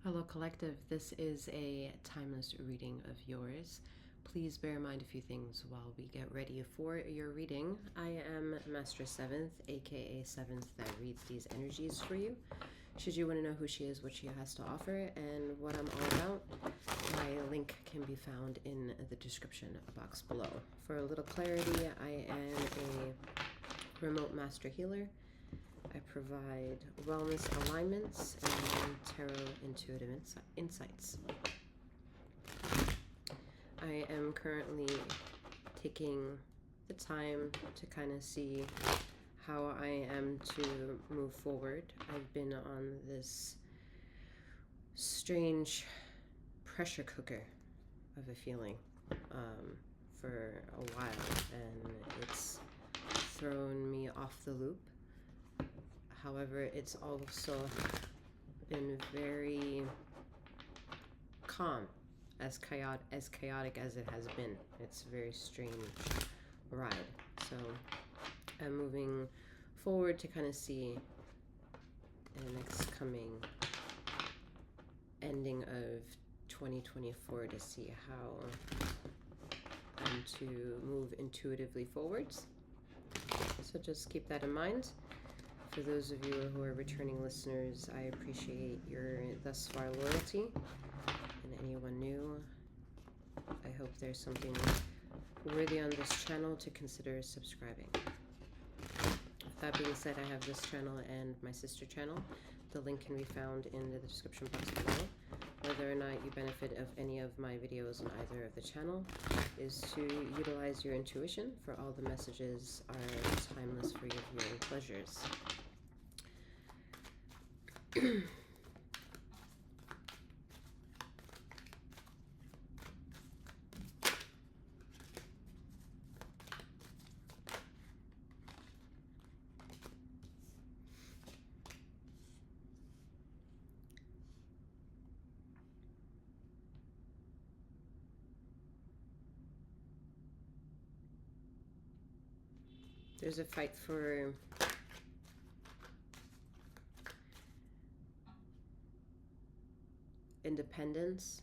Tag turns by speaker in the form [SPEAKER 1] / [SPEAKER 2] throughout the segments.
[SPEAKER 1] Hello, Collective. This is a timeless reading of yours. Please bear in mind a few things while we get ready for your reading. I am Master Seventh, aka Seventh, that reads these energies for you. Should you want to know who she is, what she has to offer, and what I'm all about, my link can be found in the description box below. For a little clarity, I am a remote master healer. I provide wellness alignments and tarot intuitive insights. I am currently taking the time to kind of see how I am to move forward. I've been on this strange pressure cooker of a feeling for a while, and it's thrown me off the loop. However, it's also been very calm, as chaotic as it has been. It's a very strange ride. So I'm moving forward to kind of see the next coming ending of 2024 to see how I'm to move intuitively forwards. So just keep that in mind. For those of you who are returning listeners, I appreciate your thus far loyalty. And anyone new, I hope there's something worthy on this channel to consider subscribing. With that being said, I have this channel and my sister channel. The link can be found in the description box below. Whether or not you benefit of any of my videos on either of the channel is to utilize your intuition, for all the messages are timeless for your viewing pleasures. There's a fight for independence,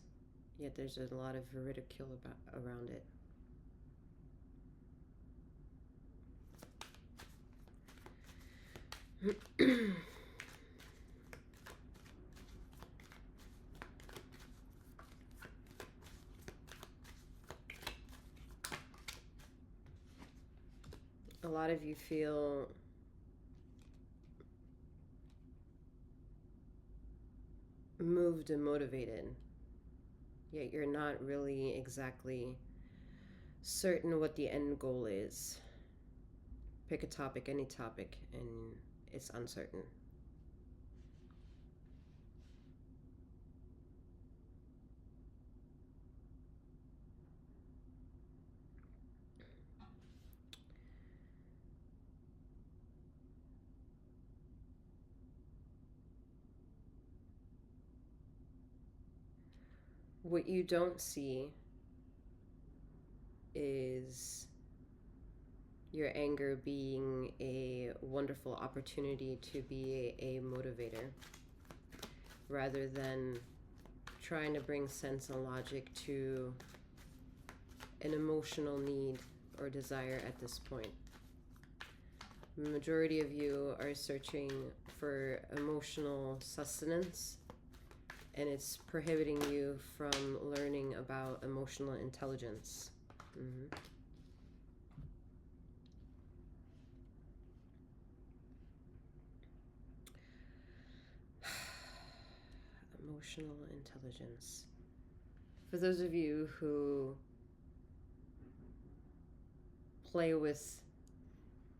[SPEAKER 1] yet there's a lot of ridicule around it. A lot of you feel moved and motivated, yet you're not really exactly certain what the end goal is. Pick a topic, any topic, and it's uncertain. What you don't see is your anger being a wonderful opportunity to be a motivator, rather than trying to bring sense and logic to an emotional need or desire at this point. The majority of you are searching for emotional sustenance, and it's prohibiting you from learning about emotional intelligence. Emotional intelligence. For those of you who play with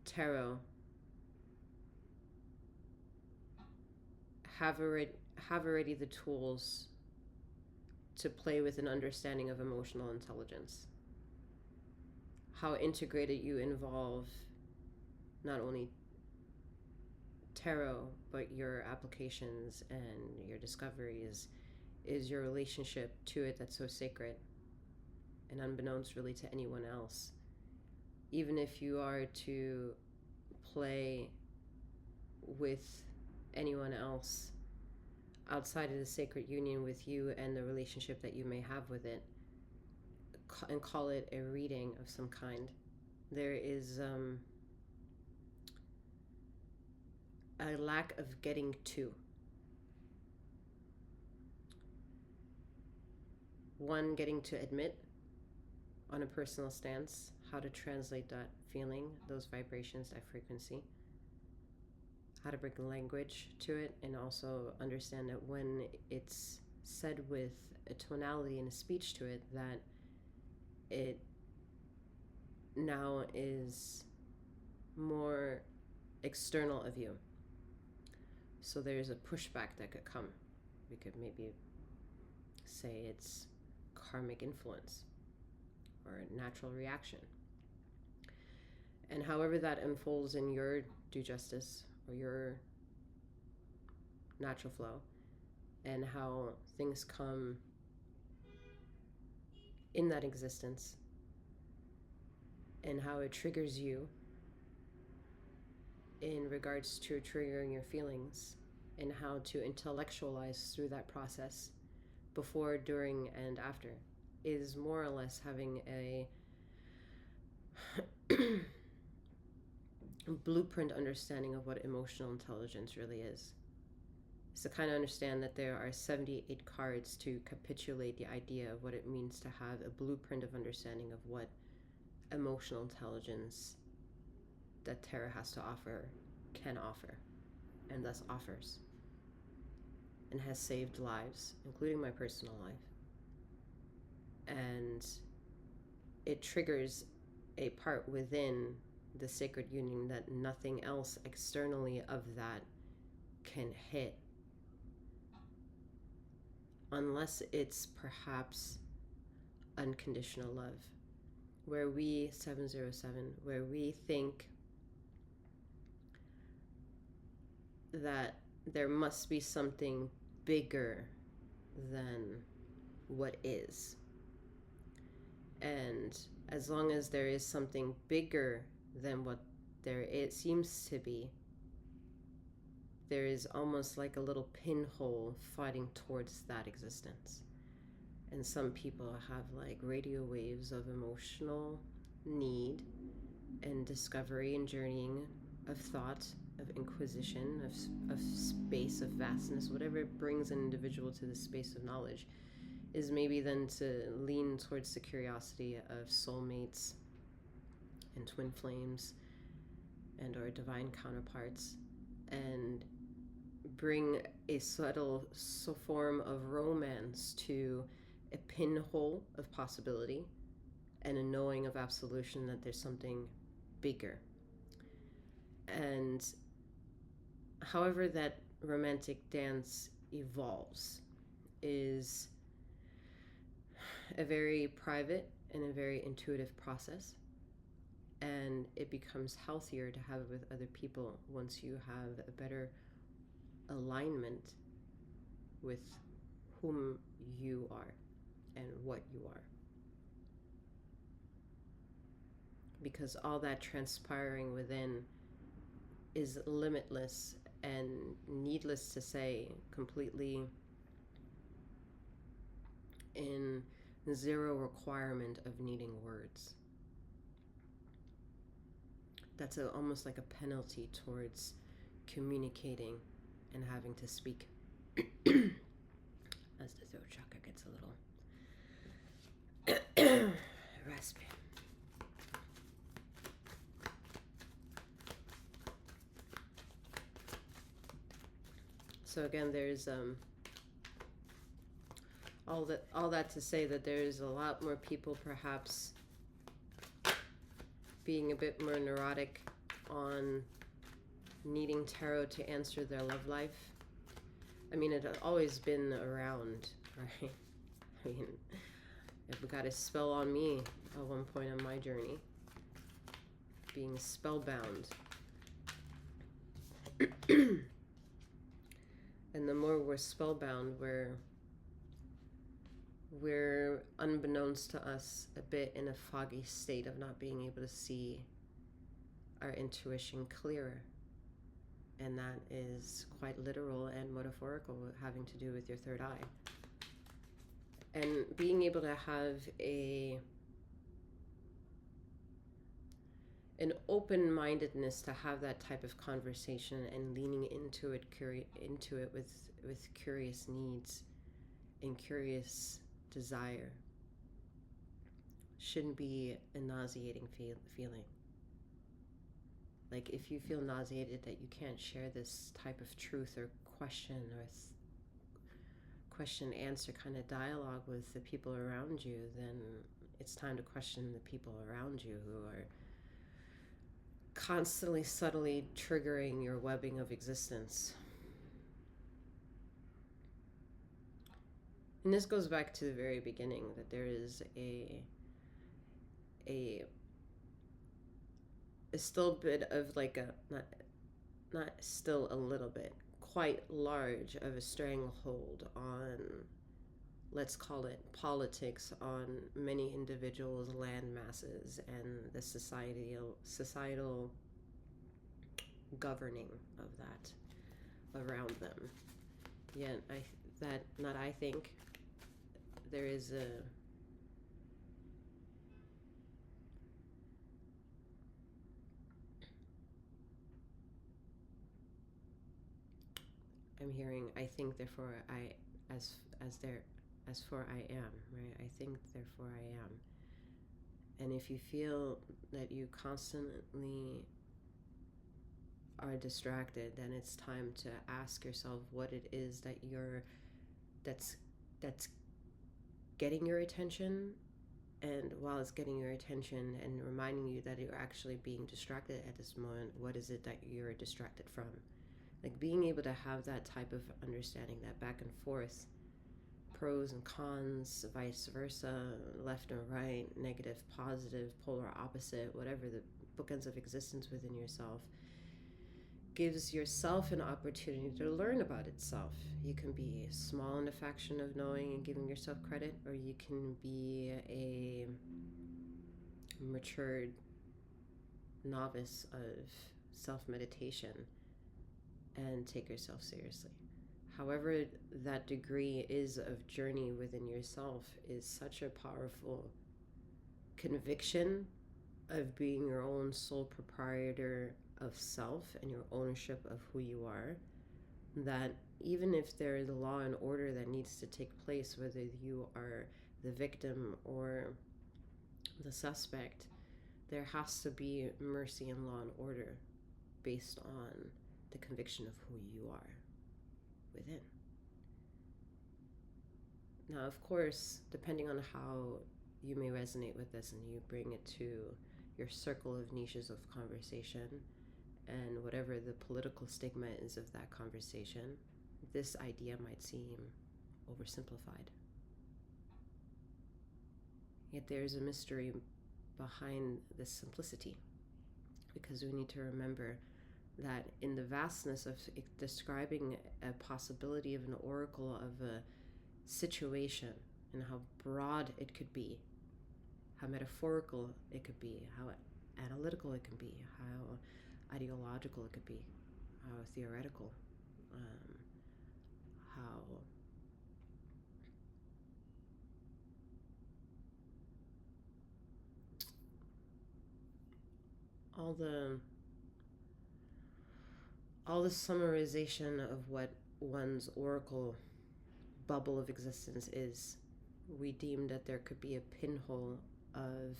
[SPEAKER 1] tarot, have already the tools to play with an understanding of emotional intelligence. How integrated you involve not only tarot, but your applications and your discoveries is your relationship to it that's so sacred and unbeknownst really to anyone else. Even if you are to play with anyone else, outside of the sacred union with you and the relationship that you may have with it, and call it a reading of some kind. There is a lack of getting to. One, getting to admit on a personal stance how to translate that feeling, those vibrations, that frequency, how to bring language to it, and also understand that when it's said with a tonality and a speech to it, that it now is more external of you. So there's a pushback that could come. We could maybe say it's karmic influence or a natural reaction. And however that unfolds in your due justice or your natural flow, and how things come in that existence, and how it triggers you in regards to triggering your feelings, and how to intellectualize through that process before, during, and after, is more or less having a blueprint understanding of what emotional intelligence really is. It's to kind of understand that there are 78 cards to capitulate the idea of what it means to have a blueprint of understanding of what emotional intelligence that tarot has to offer, can offer, and thus offers, and has saved lives, including my personal life. And it triggers a part within the sacred union that nothing else externally of that can hit, unless it's perhaps unconditional love, where we 707, where we think that there must be something bigger than what is. And as long as there is something bigger than what it seems to be, there is almost like a little pinhole fighting towards that existence. And some people have like radio waves of emotional need and discovery and journeying of thought, of inquisition, of space, of vastness, whatever it brings an individual to the space of knowledge, is maybe then to lean towards the curiosity of soulmates and twin flames and or divine counterparts, and bring a subtle form of romance to a pinhole of possibility and a knowing of absolution that there's something bigger. And however that romantic dance evolves is a very private and a very intuitive process, and it becomes healthier to have it with other people once you have a better alignment with whom you are and what you are. Because all that transpiring within is limitless and, needless to say, completely in zero requirement of needing words. That's almost like a penalty towards communicating and having to speak. As the throat chakra gets a little raspy. So again, there's all that to say that there's a lot more people perhaps being a bit more neurotic on needing tarot to answer their love life. I mean, it had always been around, right? I mean, it got a spell on me at one point on my journey, being spellbound. And the more we're spellbound, we're unbeknownst to us a bit in a foggy state of not being able to see our intuition clearer. and that is quite literal and metaphorical, having to do with your third eye. And being able to have an open-mindedness to have that type of conversation, and leaning into it with curious needs and curious desire shouldn't be a nauseating feeling. Like, if you feel nauseated that you can't share this type of truth or question or question answer kind of dialogue with the people around you, then it's time to question the people around you who are constantly subtly triggering your webbing of existence. And this goes back to the very beginning, that there is a still bit of like a, not still a little bit, quite large of a stranglehold on, let's call it politics, on many individuals, land masses, and the societal governing of that around them. Yet I think there is I'm hearing, I think, therefore I, as for I am, right? I think, therefore I am. And if you feel that you constantly are distracted, then it's time to ask yourself what it is that's getting your attention. And while it's getting your attention and reminding you that you're actually being distracted at this moment, what is it that you're distracted from? Like, being able to have that type of understanding, that back and forth, pros and cons, vice versa, left and right, negative, positive, polar opposite, whatever the bookends of existence within yourself, gives yourself an opportunity to learn about itself. You can be small in the faction of knowing and giving yourself credit, or you can be a matured novice of self-meditation and take yourself seriously. However that degree is of journey within yourself is such a powerful conviction of being your own sole proprietor of self and your ownership of who you are, that even if there is a law and order that needs to take place, whether you are the victim or the suspect, there has to be mercy and law and order based on the conviction of who you are within. Now, of course, depending on how you may resonate with this and you bring it to your circle of niches of conversation and whatever the political stigma is of that conversation, this idea might seem oversimplified. Yet there's a mystery behind this simplicity, because we need to remember that in the vastness of describing a possibility of an oracle of a situation, and how broad it could be, how metaphorical it could be, how analytical it can be, how ideological it could be, how theoretical, how all the summarization of what one's oracle bubble of existence is. We deem that there could be a pinhole of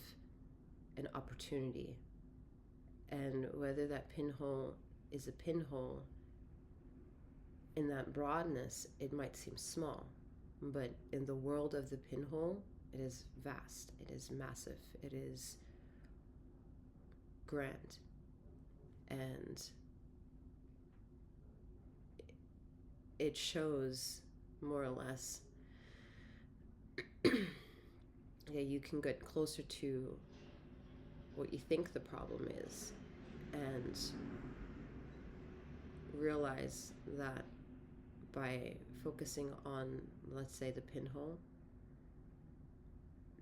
[SPEAKER 1] an opportunity, and whether that pinhole is a pinhole in that broadness, it might seem small, but in the world of the pinhole, it is vast, it is massive, it is grand, and it shows more or less yeah, you can get closer to what you think the problem is and realize that by focusing on, let's say, the pinhole,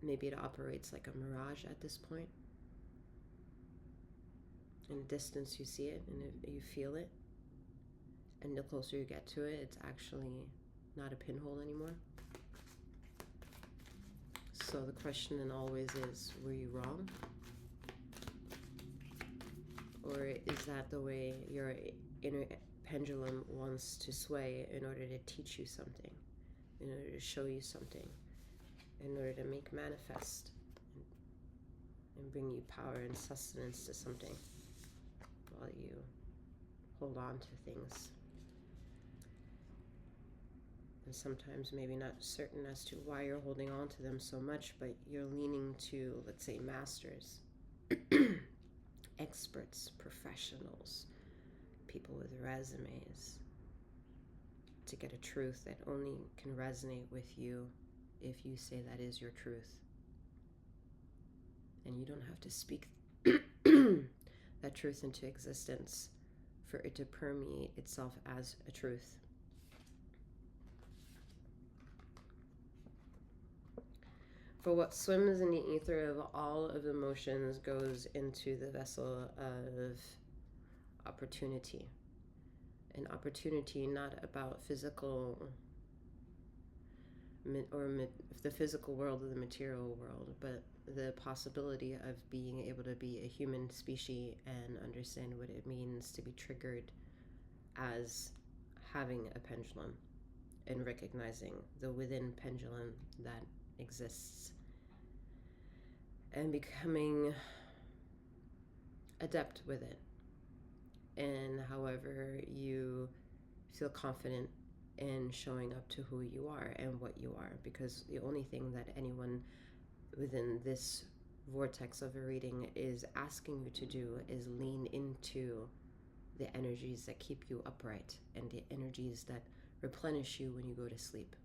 [SPEAKER 1] maybe it operates like a mirage at this point. In the distance you see it and you feel it, And the closer you get to it, it's actually not a pinhole anymore. So the question then always is, were you wrong? Or is that the way your inner pendulum wants to sway in order to teach you something, in order to show you something, in order to make manifest and bring you power and sustenance to something while you hold on to things? And sometimes maybe not certain as to why you're holding on to them so much, but you're leaning to, let's say, masters, experts, professionals, people with resumes, to get a truth that only can resonate with you if you say that is your truth. And you don't have to speak that truth into existence for it to permeate itself as a truth. For what swims in the ether of all of the emotions goes into the vessel of opportunity. An opportunity not about physical or the physical world or the material world, but the possibility of being able to be a human species and understand what it means to be triggered as having a pendulum and recognizing the within pendulum that exists and becoming adept with it. And however you feel confident in showing up to who you are and what you are, because the only thing that anyone within this vortex of a reading is asking you to do is lean into the energies that keep you upright and the energies that replenish you when you go to sleep.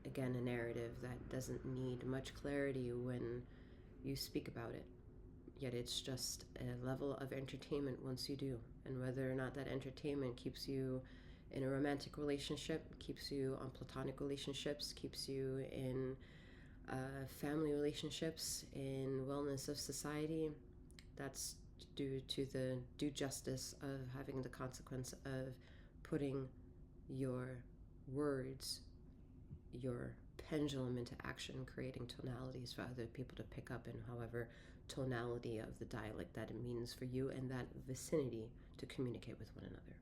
[SPEAKER 1] Again, a narrative that doesn't need much clarity when you speak about it, yet it's just a level of entertainment once you do. And whether or not that entertainment keeps you in a romantic relationship, keeps you on platonic relationships, keeps you in family relationships, in wellness of society, that's due to the due justice of having the consequence of putting your words, your pendulum into action, creating tonalities for other people to pick up in however tonality of the dialect that it means for you and that vicinity to communicate with one another.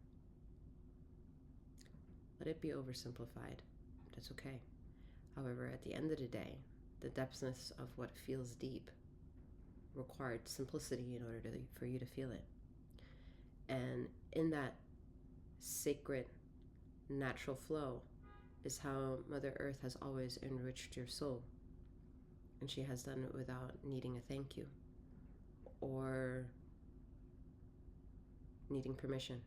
[SPEAKER 1] Let it be oversimplified. That's okay. However, at the end of the day, the depthness of what feels deep required simplicity in order for you to feel it. And in that sacred, natural flow is how Mother Earth has always enriched your soul. And she has done it without needing a thank you or needing permission.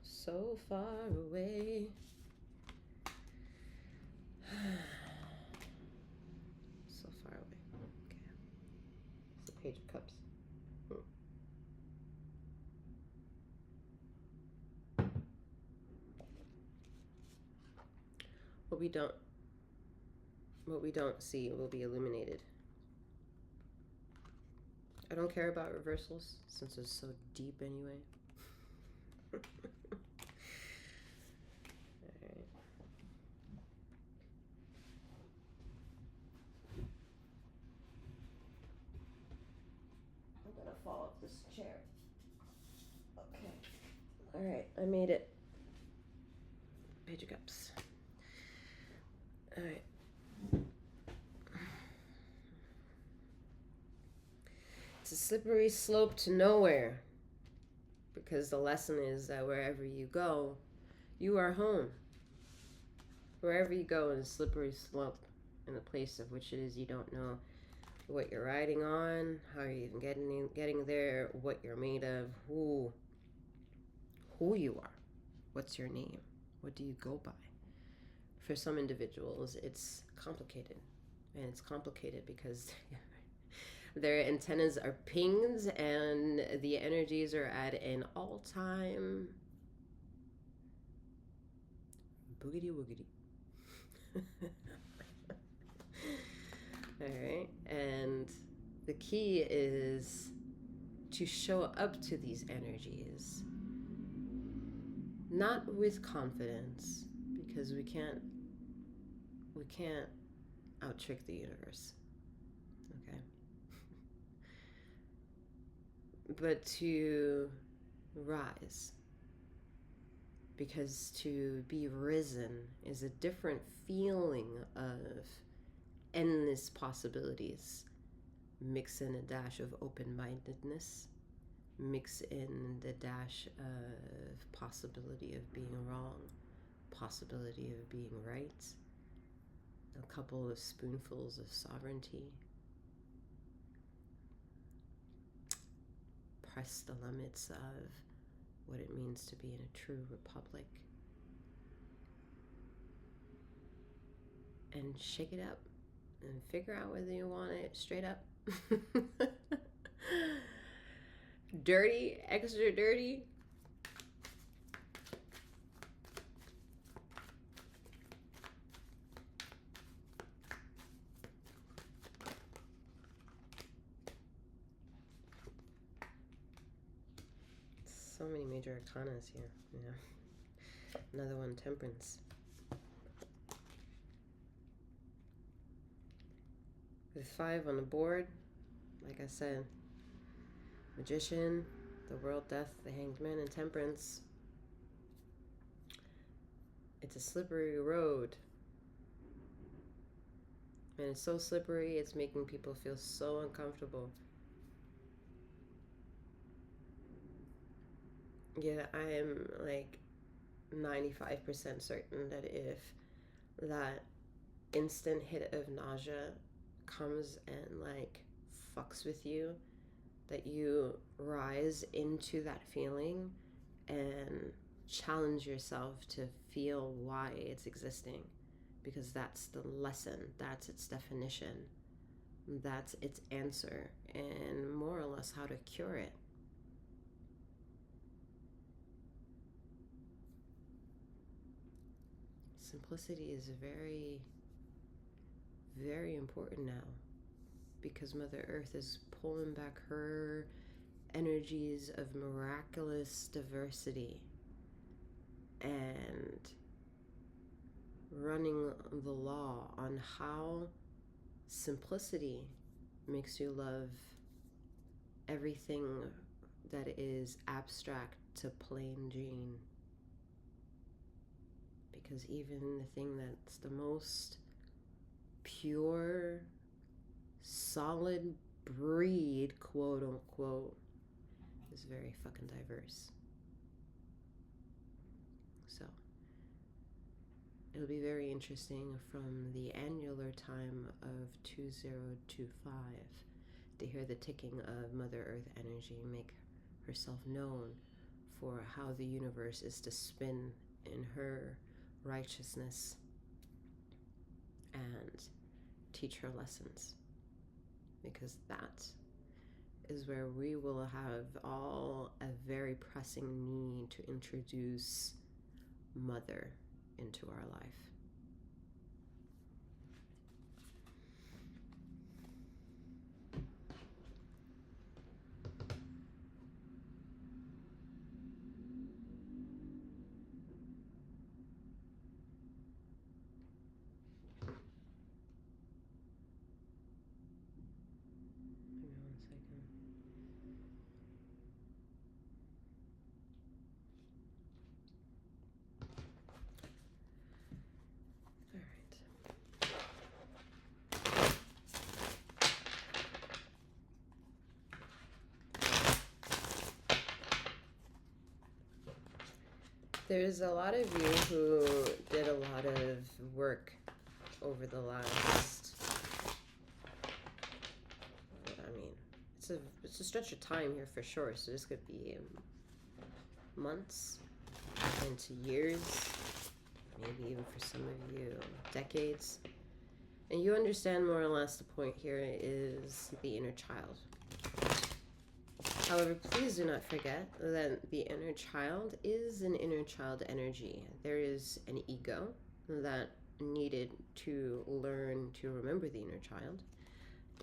[SPEAKER 1] So far away. So far away. Okay. It's the Page of Cups. What we don't see will be illuminated. I don't care about reversals since it's so deep anyway. Alright. I'm gonna fall off this chair. Okay. Alright, I made it. Page of Cups. Alright. It's a slippery slope to nowhere, because the lesson is that wherever you go, you are home. Wherever you go in a slippery slope, in a place of which it is you don't know what you're riding on, how you're even getting there, what you're made of, who you are, what's your name, what do you go by. For some individuals, it's complicated, and it's complicated because their antennas are pinged and the energies are at an all-time boogity woogity. All right. And the key is to show up to these energies, not with confidence, because we can't out trick the universe. Okay. But to rise. Because to be risen is a different feeling of endless possibilities. Mix in a dash of open-mindedness. Mix in the dash of possibility of being wrong. Possibility of being right. A couple of spoonfuls of sovereignty. Press the limits of what it means to be in a true republic. And shake it up and figure out whether you want it straight up. Dirty, extra dirty. So many major arcanas here. Yeah. Another one, Temperance. With 5 on the board, like I said, Magician, the World, Death, the Hanged Man, and Temperance. It's a slippery road. And it's so slippery, it's making people feel so uncomfortable. Yeah, I am like 95% certain that if that instant hit of nausea comes and like fucks with you, that you rise into that feeling and challenge yourself to feel why it's existing, because that's the lesson, that's its definition, that's its answer, and more or less how to cure it. Simplicity is very, very important now, because Mother Earth is pulling back her energies of miraculous diversity and running the law on how simplicity makes you love everything that is abstract to plain Jane. Because even the thing that's the most pure, solid breed, quote unquote, is very fucking diverse. So it'll be very interesting from the annular time of 2025 to hear the ticking of Mother Earth energy make herself known for how the universe is to spin in her righteousness and teach her lessons, because that is where we will have all a very pressing need to introduce Mother into our life. There's a lot of you who did a lot of work over the last, it's a stretch of time here for sure, so this could be months into years, maybe even for some of you, decades. And you understand more or less the point here is the inner child. However, please do not forget that the inner child is an inner child energy. There is an ego that needed to learn to remember the inner child.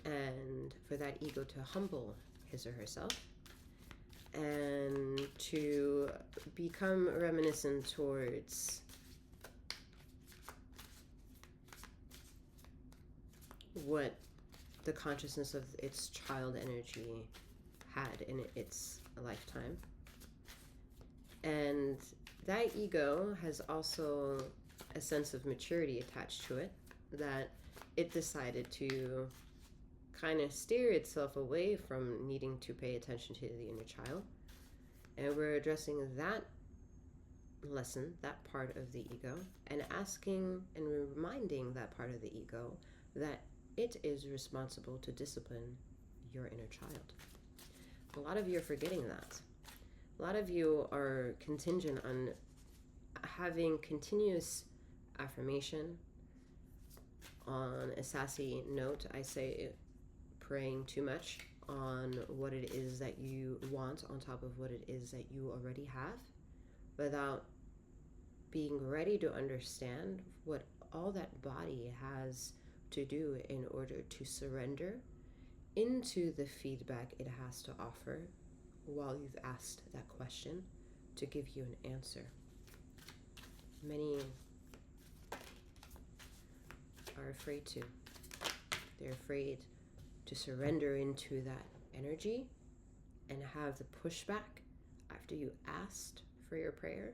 [SPEAKER 1] and for that ego to humble his or herself and to become reminiscent towards what the consciousness of its child energy had in its lifetime. And that ego has also a sense of maturity attached to it, that it decided to kind of steer itself away from needing to pay attention to the inner child. And we're addressing that lesson, that part of the ego, and asking and reminding that part of the ego that it is responsible to discipline your inner child. A lot of you are forgetting that. A lot of you are contingent on having continuous affirmation. On a sassy note, I say praying too much on what it is that you want on top of what it is that you already have, without being ready to understand what all that body has to do in order to surrender into the feedback it has to offer while you've asked that question to give you an answer. Many are afraid to. They're afraid to surrender into that energy and have the pushback after you asked for your prayer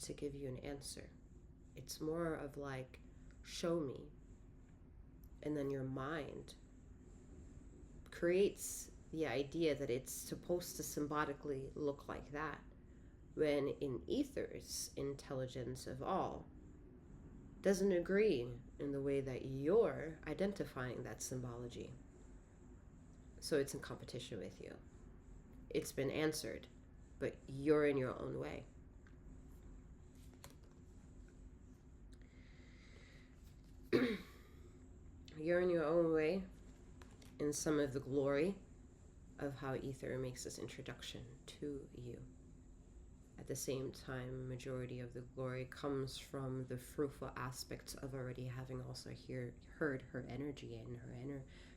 [SPEAKER 1] to give you an answer. It's more of like, show me. And then your mind creates the idea that it's supposed to symbolically look like that, when in ether's intelligence of all doesn't agree in the way that you're identifying that symbology. So it's in competition with you. It's been answered, but you're in your own way. You're in your own way in some of the glory of how ether makes this introduction to you. At the same time, majority of the glory comes from the fruitful aspects of already having also heard her energy and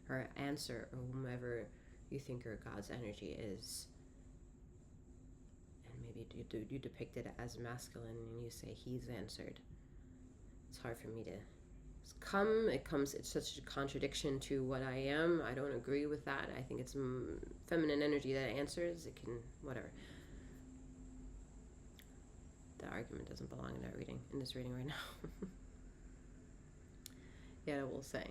[SPEAKER 1] her answer, or whomever you think your God's energy is. And maybe you depict it as masculine and you say he's answered. It's hard for me to it's such a contradiction to what I am. I don't agree with that. I think it's feminine energy that answers. It can, whatever. The argument doesn't belong in this reading right now. Yet I will say,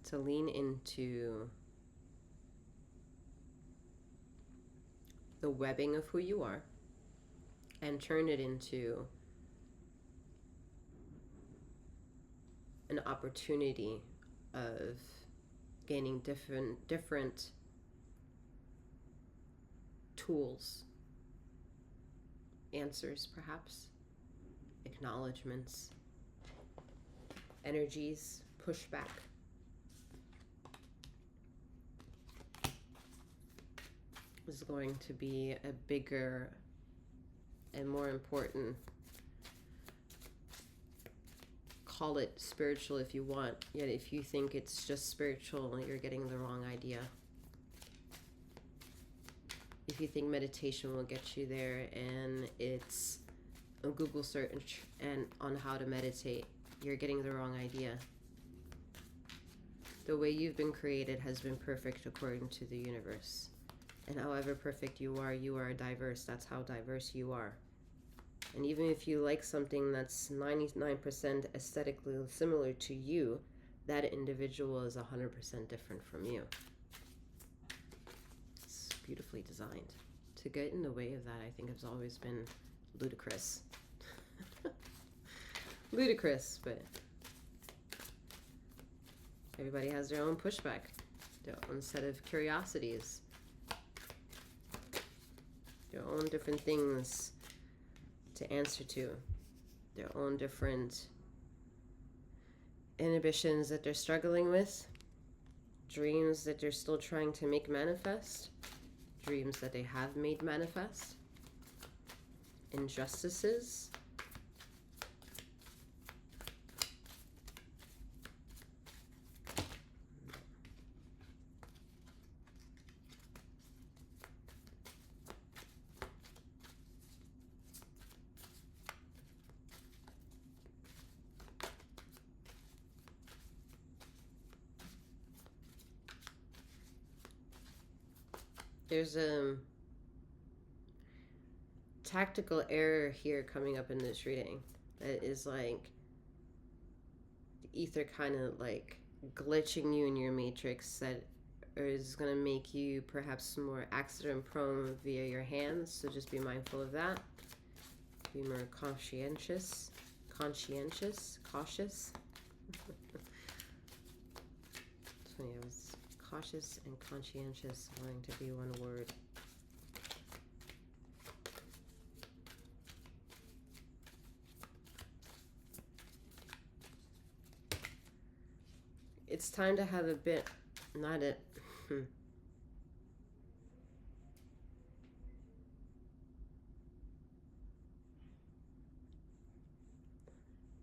[SPEAKER 1] to lean into the webbing of who you are and turn it into an opportunity of gaining different tools, answers perhaps, acknowledgements, energies, pushback. Is going to be a bigger and more important, call it spiritual if you want, yet if you think it's just spiritual, you're getting the wrong idea. If you think meditation will get you there and it's a Google search and on how to meditate, you're getting the wrong idea. The way you've been created has been perfect according to the universe. And however perfect you are diverse. That's how diverse you are. And even if you like something that's 99% aesthetically similar to you, that individual is 100% different from you. It's beautifully designed. To get in the way of that, I think, has always been ludicrous. Ludicrous, but everybody has their own pushback, their own set of curiosities, their own different things to answer to, their own different inhibitions that they're struggling with, dreams that they're still trying to make manifest, dreams that they have made manifest, injustices, there's a tactical error here coming up in this reading that is like the ether kind of like glitching you in your matrix that is going to make you perhaps more accident prone via your hands, so just be mindful of that. Be more cautious. It's funny, I was cautious and conscientious wanting to be one word. It's time to have a bit, not it.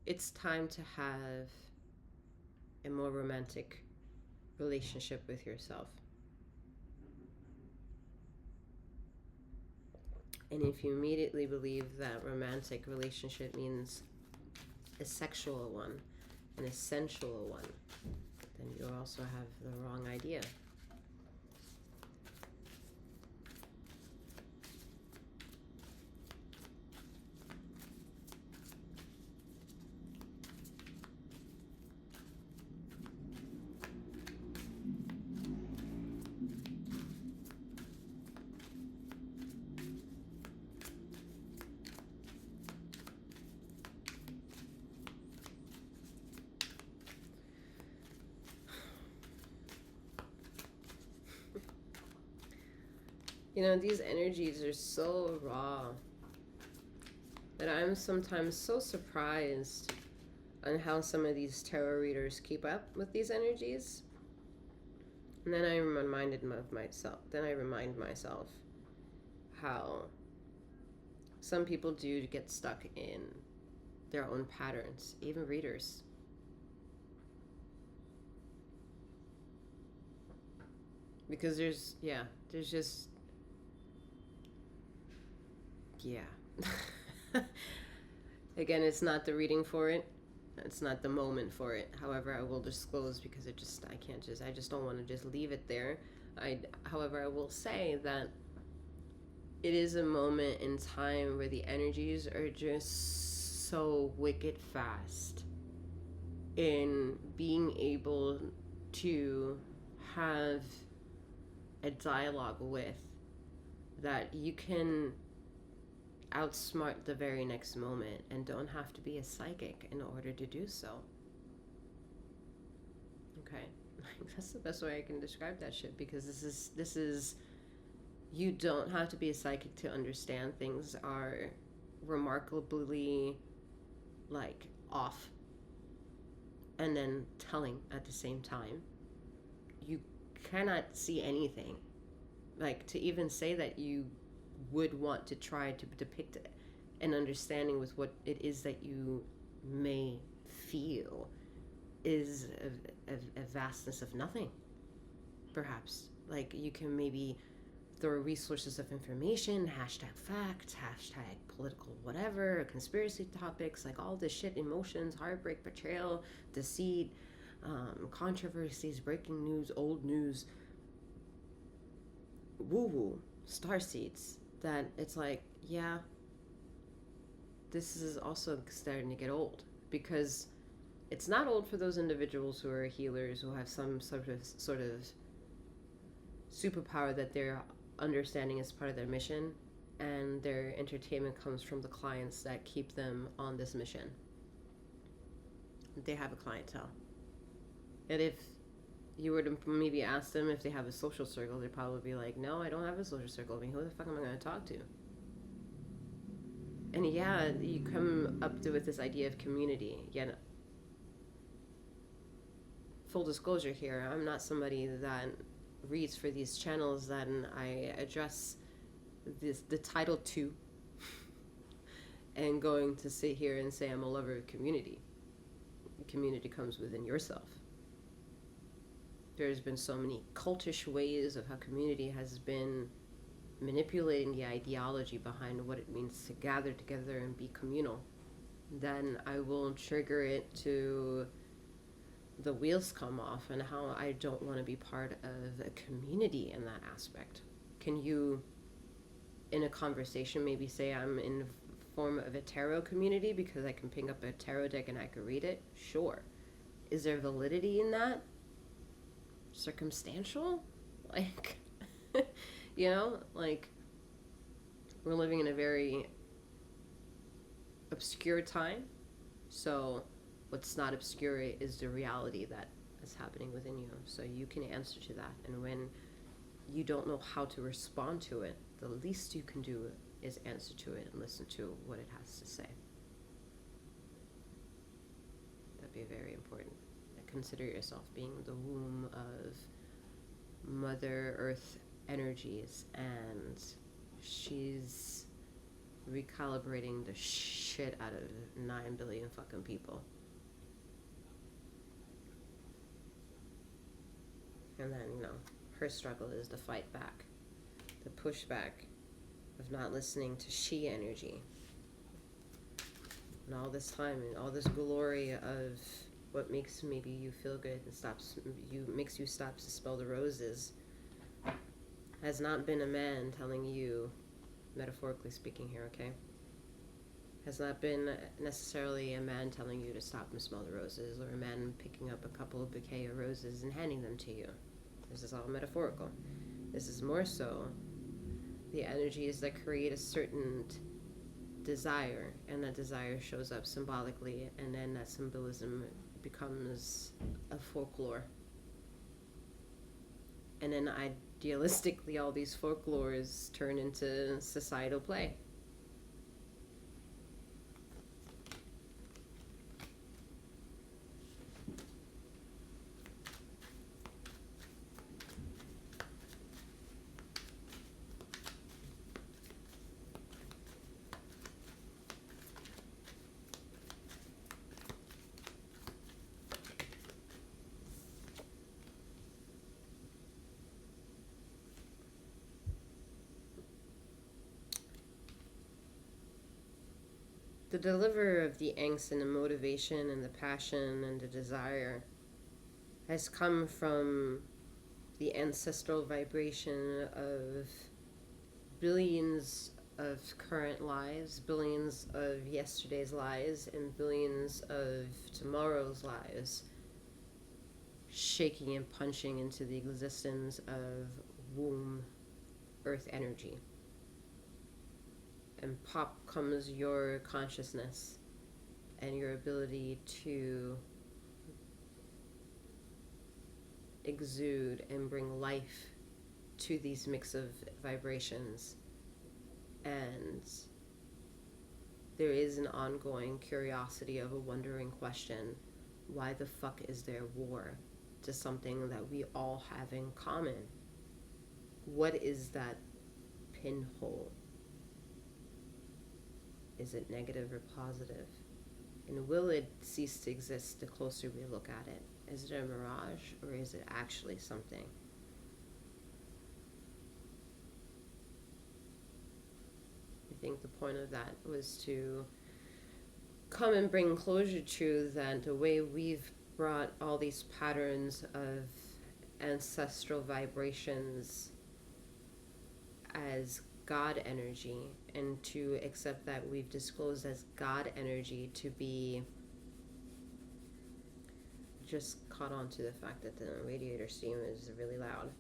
[SPEAKER 1] It's time to have a more romantic relationship with yourself. And if you immediately believe that romantic relationship means a sexual one, an essential one, then you also have the wrong idea. You know, these energies are so raw that I'm sometimes so surprised on how some of these tarot readers keep up with these energies. And then I remind myself how some people do get stuck in their own patterns, even readers. Because there's just again, it's not the reading for it. It's not the moment for it. However, I will disclose because I just don't want to just leave it there. However, I will say that it is a moment in time where the energies are just so wicked fast in being able to have a dialogue with that you can outsmart the very next moment and don't have to be a psychic in order to do so. Okay. That's the best way I can describe that shit, because this is you don't have to be a psychic to understand things are remarkably like off and then telling at the same time. You cannot see anything. Like, to even say that you would want to try to depict an understanding with what it is that you may feel is a vastness of nothing, perhaps. Like, you can maybe throw resources of information, hashtag facts, hashtag political whatever, conspiracy topics, like all this shit, emotions, heartbreak, betrayal, deceit, controversies, breaking news, old news, woo-woo, starseeds, that it's like, yeah, this is also starting to get old, because it's not old for those individuals who are healers, who have some sort of superpower that they're understanding as part of their mission, and their entertainment comes from the clients that keep them on this mission. They have a clientele. And if you were to maybe ask them if they have a social circle, they'd probably be like, no, I don't have a social circle. I mean, who the fuck am I going to talk to? And yeah, you come up with this idea of community. Yet, full disclosure here, I'm not somebody that reads for these channels that I address the title to and going to sit here and say I'm a lover of community. Community comes within yourself. There's been so many cultish ways of how community has been manipulating the ideology behind what it means to gather together and be communal. Then I will trigger it to the wheels come off and how I don't want to be part of a community in that aspect. Can you, in a conversation, maybe say I'm in form of a tarot community because I can pick up a tarot deck and I can read it? Sure. Is there validity in that? Circumstantial? Like, you know, like, we're living in a very obscure time. So what's not obscure is the reality that is happening within you. So you can answer to that. And when you don't know how to respond to it, the least you can do is answer to it and listen to what it has to say. That'd be very important. Consider yourself being the womb of Mother Earth energies, and she's recalibrating the shit out of 9 billion fucking people. And then, you know, her struggle is the fight back, the pushback of not listening to she energy. And all this time and all this glory of what makes maybe you feel good and makes you stop to smell the roses has not been a man telling you, metaphorically speaking here, okay? Has not been necessarily a man telling you to stop and smell the roses, or a man picking up a couple of bouquet of roses and handing them to you. This is all metaphorical. This is more so the energies that create a certain desire, and that desire shows up symbolically, and then that symbolism becomes a folklore. And then idealistically, all these folklores turn into societal play. The deliverer of the angst and the motivation and the passion and the desire has come from the ancestral vibration of billions of current lives, billions of yesterday's lives, and billions of tomorrow's lives, shaking and punching into the existence of womb earth energy. And pop comes your consciousness and your ability to exude and bring life to these mix of vibrations. And there is an ongoing curiosity of a wondering question: why the fuck is there war to something that we all have in common? What is that pinhole? Is it negative or positive? And will it cease to exist the closer we look at it? Is it a mirage, or is it actually something? I think the point of that was to come and bring closure to that the way we've brought all these patterns of ancestral vibrations as God energy, and to accept that we've disclosed as God energy to be just caught on to the fact that the radiator steam is really loud.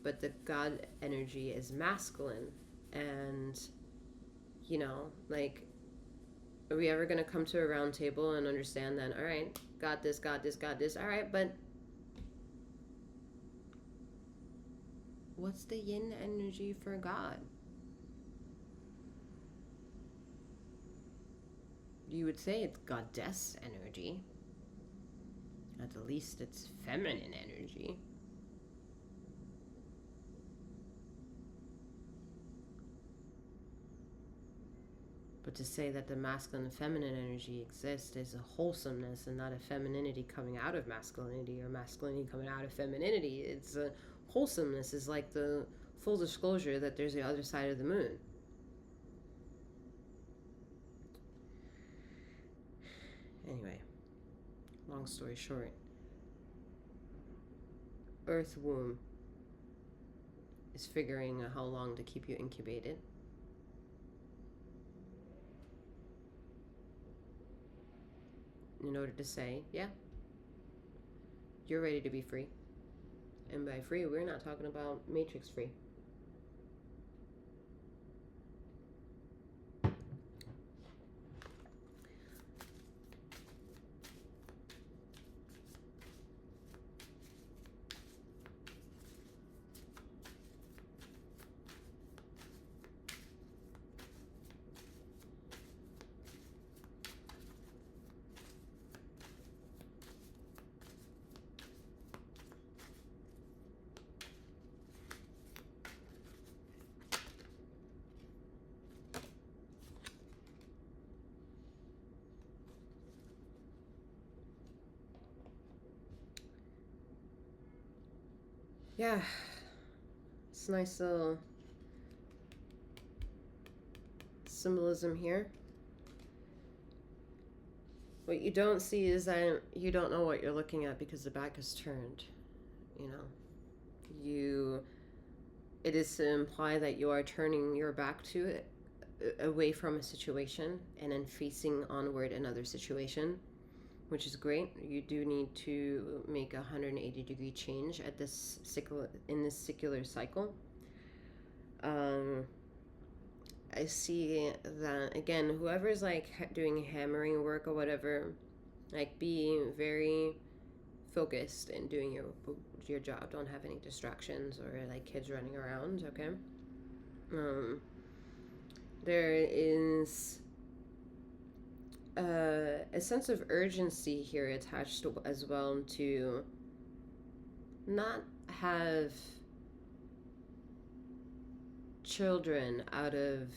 [SPEAKER 1] But the God energy is masculine, and, you know, like, are we ever going to come to a round table and understand that, all right, got this, all right, but what's the yin energy for God? You would say it's goddess energy. At the least, it's feminine energy. But to say that the masculine and feminine energy exist is a wholesomeness and not a femininity coming out of masculinity or masculinity coming out of femininity. It's a wholesomeness is like the full disclosure that there's the other side of the moon. Anyway, long story short, Earth womb, is figuring out how long to keep you incubated. In order to say, yeah, you're ready to be free. And by free, we're not talking about matrix free. Yeah, it's nice little symbolism here. What you don't see is that you don't know what you're looking at because the back is turned. It is to imply that you are turning your back to it, away from a situation, and then facing onward another situation, which is great. You do need to make a 180-degree change at this circular cycle. I see that, again, whoever's like doing hammering work or whatever, like, be very focused in doing your job. Don't have any distractions or like kids running around, okay? There is a sense of urgency here attached as well to not have children out of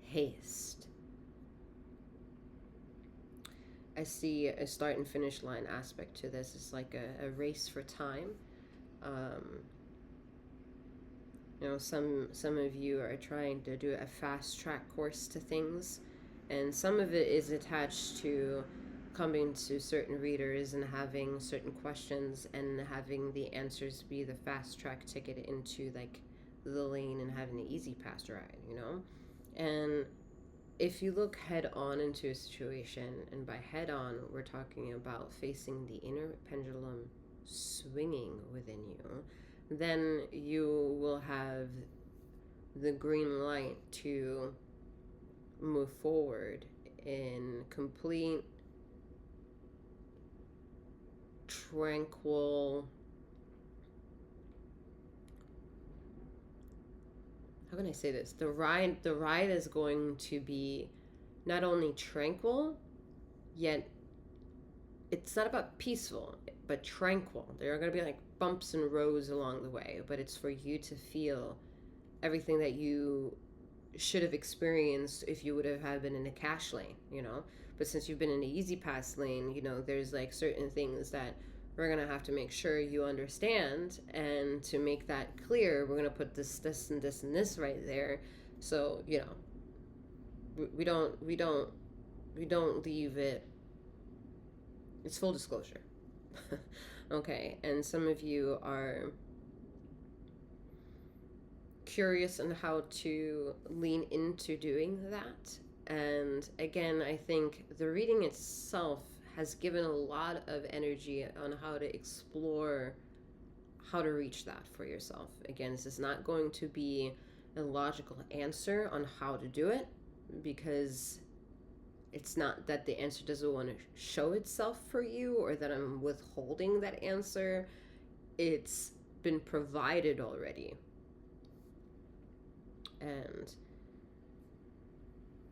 [SPEAKER 1] haste. I see a start and finish line aspect to this. It's like a race for time. Some of you are trying to do a fast track course to things, and some of it is attached to coming to certain readers and having certain questions and having the answers be the fast track ticket into like the lane and having the easy pass ride, And if you look head on into a situation, and by head on, we're talking about facing the inner pendulum swinging within you, then you will have the green light to move forward in complete, tranquil, how can I say this? The ride is going to be not only tranquil, yet it's not about peaceful, but tranquil. There are going to be like bumps and rows along the way, but it's for you to feel everything that you should have experienced if you would have been in a cash lane, But since you've been in the easy pass lane, there's like certain things that we're going to have to make sure you understand, and to make that clear, we're going to put this and this and this right there. So, we don't leave it. It's full disclosure. Okay. And some of you are curious on how to lean into doing that. And again, I think the reading itself has given a lot of energy on how to explore how to reach that for yourself. Again, this is not going to be a logical answer on how to do it, because it's not that the answer doesn't want to show itself for you or that I'm withholding that answer. It's been provided already. And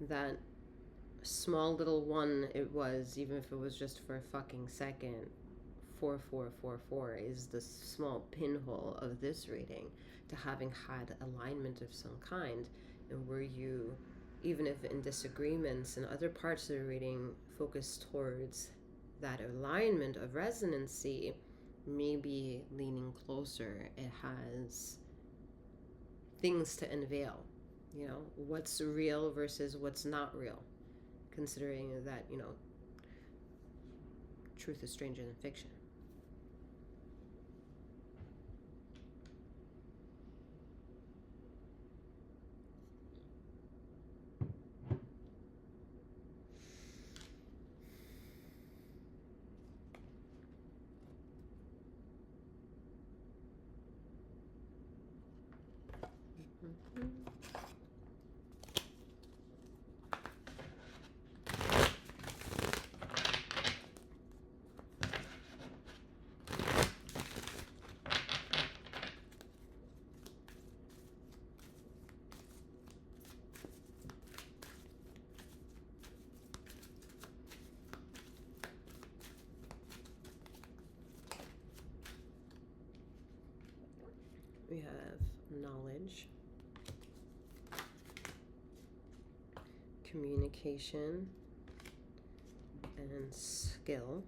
[SPEAKER 1] that small little one it was, even if it was just for a fucking second, 4444 is the small pinhole of this reading to having had alignment of some kind. And were you, even if in disagreements and other parts of the reading, focused towards that alignment of resonancy, maybe leaning closer, it has things to unveil, what's real versus what's not real, considering that, truth is stranger than fiction. we have knowledge, communication, and skill.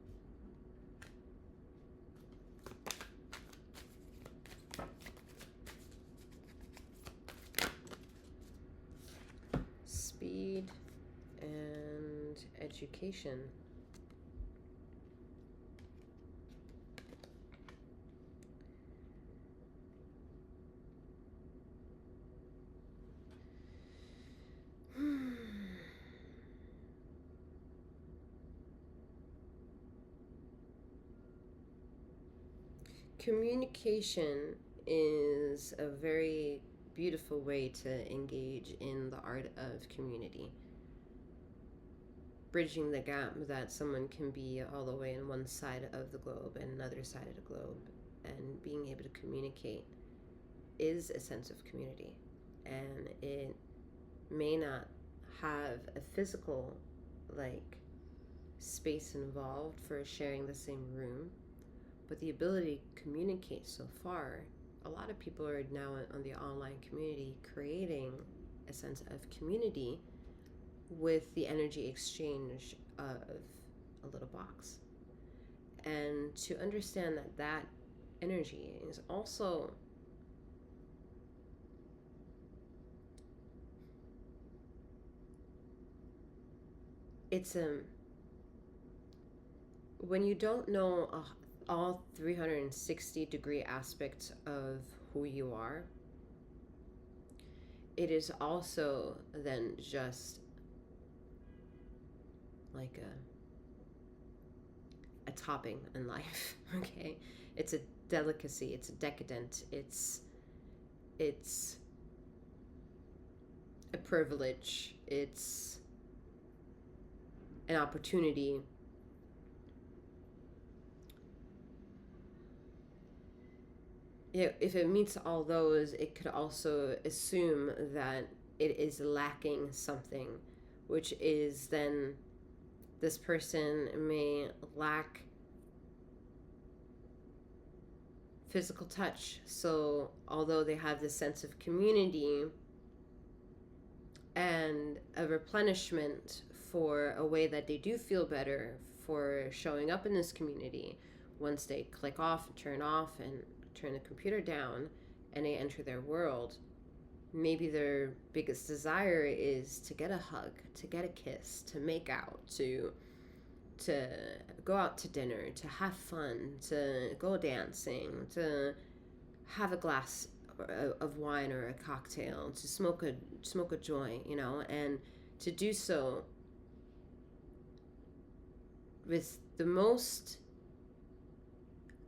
[SPEAKER 1] Speed and education. Communication is a very beautiful way to engage in the art of community. Bridging the gap that someone can be all the way on one side of the globe and another side of the globe, and being able to communicate is a sense of community. And it may not have a physical space involved for sharing the same room, but the ability to communicate so far, a lot of people are now on the online community creating a sense of community with the energy exchange of a little box. And to understand that that energy is also when you don't know all 360-degree aspects of who you are, it is also then just like a topping in life. Okay, it's a delicacy, it's a decadent, it's a privilege, it's an opportunity. If it meets all those, it could also assume that it is lacking something, which is then this person may lack physical touch. So although they have this sense of community and a replenishment for a way that they do feel better for showing up in this community, once they click off, turn off, and turn the computer down and they enter their world, maybe their biggest desire is to get a hug, to get a kiss, to make out, to go out to dinner, to have fun, to go dancing, to have a glass of wine or a cocktail, to smoke a joint, and to do so with the most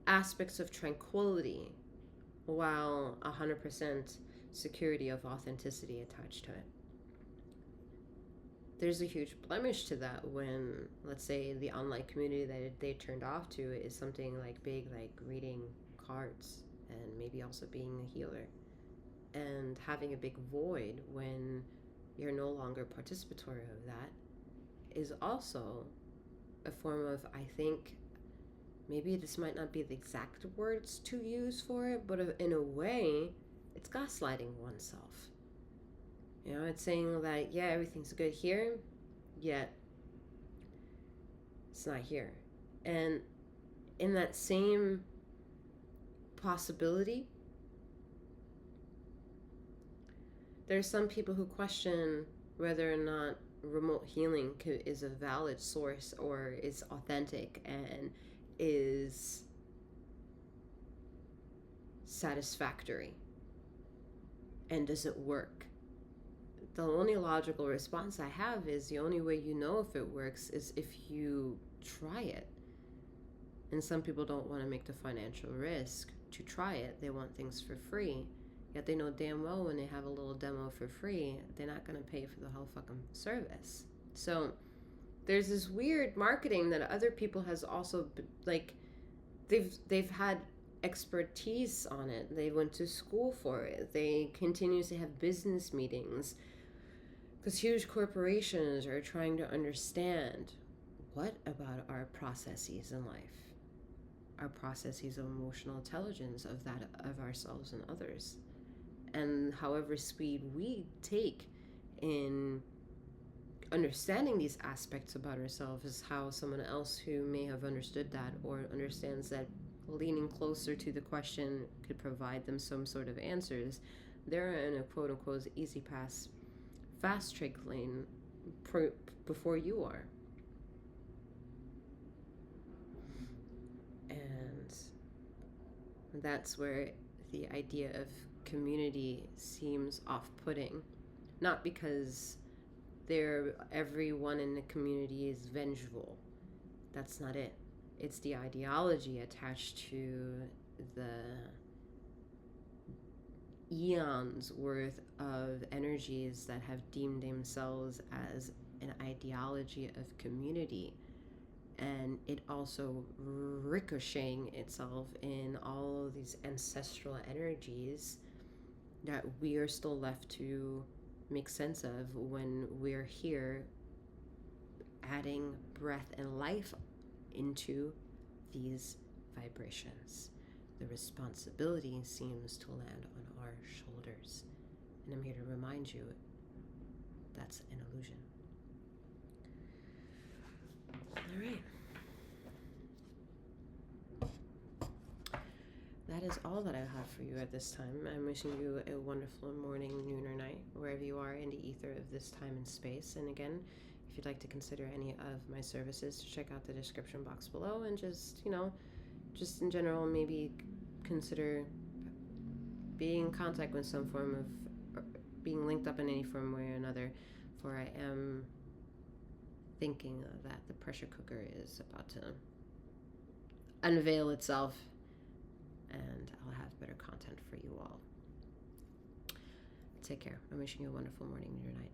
[SPEAKER 1] aspects of tranquility while 100% security of authenticity attached to it. There's a huge blemish to that when, let's say, the online community that they turned off to is something like big, like reading cards and maybe also being a healer, and having a big void when you're no longer participatory of that is also a form of, I think, maybe this might not be the exact words to use for it, but in a way, it's gaslighting oneself. It's saying that, yeah, everything's good here, yet it's not here. And in that same possibility, there's some people who question whether or not remote healing is a valid source or is authentic and is satisfactory, and does it work. The only logical response I have is the only way you know if it works is if you try it. And some people don't want to make the financial risk to try it. They want things for free, yet they know damn well when they have a little demo for free, they're not going to pay for the whole fucking service. So there's this weird marketing that other people has also they've had expertise on it. They went to school for it. They continue to have business meetings because huge corporations are trying to understand what about our processes in life our processes of emotional intelligence of that of ourselves and others. And however speed we take in understanding these aspects about ourselves is how someone else who may have understood that or understands that leaning closer to the question could provide them some sort of answers. They're in a quote unquote easy pass, fast track lane before you are. And that's where the idea of community seems off-putting. Not because everyone in the community is vengeful. That's not it. It's the ideology attached to the eons worth of energies that have deemed themselves as an ideology of community, and it also ricocheting itself in all of these ancestral energies that we are still left to make sense of when we're here adding breath and life into these vibrations. The responsibility seems to land on our shoulders. And I'm here to remind you that's an illusion. All right. That is all that I have for you at this time. I'm wishing you a wonderful morning, noon, or night, wherever you are in the ether of this time and space. And again, if you'd like to consider any of my services, check out the description box below, and just in general, maybe consider being in contact with some form of, or being linked up in any form way or another, for I am thinking that the pressure cooker is about to unveil itself, and I'll have better content for you all. Take care. I'm wishing you a wonderful morning, noon, or night.